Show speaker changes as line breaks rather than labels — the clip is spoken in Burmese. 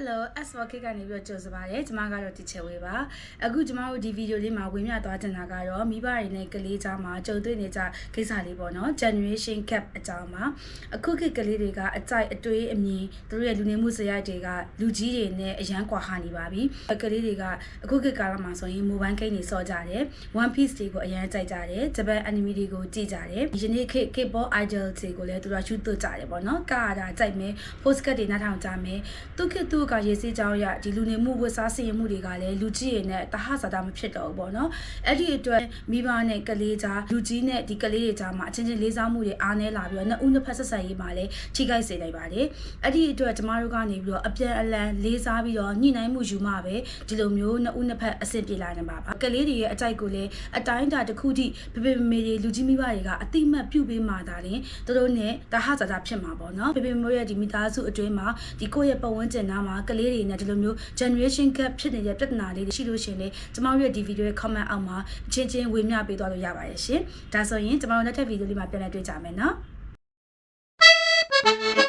Hello, SWK ကနေပြီးတော့ကြိုဆိုပါရစေ။ကျွန်မကတော့တီချယ်ဝေးပါ။အခုကျွန်မတို့ဒီဗီဒီယိုလေးမှာဝင်ပြသွားချင်တာကတော့မိဘတွေနဲ့ကလေးကြားမှာကြုံတွေ့နေကြကိစ္စလေးပေါ့နော်။ Generation Gap အကြောင်းပါ။အခုခေတ်ကလေးတွေကအကြိုက်အတွေးအမြင်သူတို့ရဲ့လူနေမှုစရိုက်တွေကလူကြီးတွေနဲ့အရန်ကွာဟနေပါပြီ။ကလေးတွေကအခုခေတ်ကာလမှာဆိုရင် mobile game တွေစော့ကြတယ်။ One Piece တွေကိုအရန်ကြိုက်ကြတယ်။ Japan anime တွေကိုကြည့်ကြတယ်။ဒီနေ့ခေတ် K-pop idol တွေကိုလည်းသူတို့ရှုသွတ်ကြတယ်ပေါ့နော်။ကားတာကြိုက်မယ်။ Postcard တွေနားထောင်ကြမယ်။သူခေတ်သူကရေးစည်းကြောင်းရဒီလူနေမှုဝတ်စားစီရင်မှုတွေကလည်းလူကြီးတွေနဲ့တဟဆာတာမဖြစ်တော့ဘူးပေါ့နော်အဲ့ဒီအတွက်မိဘနဲ့ကလေးကြားလူကြီးနဲ့ဒီကလေးတွေကြားမှာအချင်းချင်းလေးစားမှုတွေအားနည်းလာပြီးတော့နှစ်ဦးနှစ်ဖက်ဆက်ဆံရေးမှာလည်းထိခိုက်စေနိုင်ပါတယ်အဲ့ဒီအတွက်ကျမတို့ကနေပြီးတော့အပြန်အလှန်လေးစားပြီးတော့ညှိနှိုင်းမှုယူမှပဲဒီလိုမျိုးနှစ်ဦးနှစ်ဖက်အဆင်ပြေလာနိုင်ပါပါကလေးတွေရဲ့အကြိုက်ကိုလည်းအတိုင်းအတာတစ်ခုထိဖေဖေမေမေလူကြီးမိဘတွေကအတိမတ်ပြုပေးမှသာရင်သူတို့နဲ့တဟဆာတာဖြစ်မှာပေါ့နော်ဖေဖေမေရဲ့ဒီမိသားစုအတွင်းမှာဒီကိုယ့်ရဲ့ပတ်ဝန်းကျင်နားမှာကလေးတွေနဲ့ဒီလိုမျိုး generation gap ဖြစ်နေတဲ့ပြဿနာလေးတွေရှိလို့ရှင်လေကျမတို့ရဲ့ဒီဗီဒီယိုရဲ့ comment အောက်မှာအချင်းချင်းဝေမျှပေးသွားလို့ရပါတယ်ရှင်ဒါဆိုရင်ကျမတို့နောက်ထပ်ဗီဒီယိုလေးမှာပြန်လည်တွေ့ကြမယ်နော်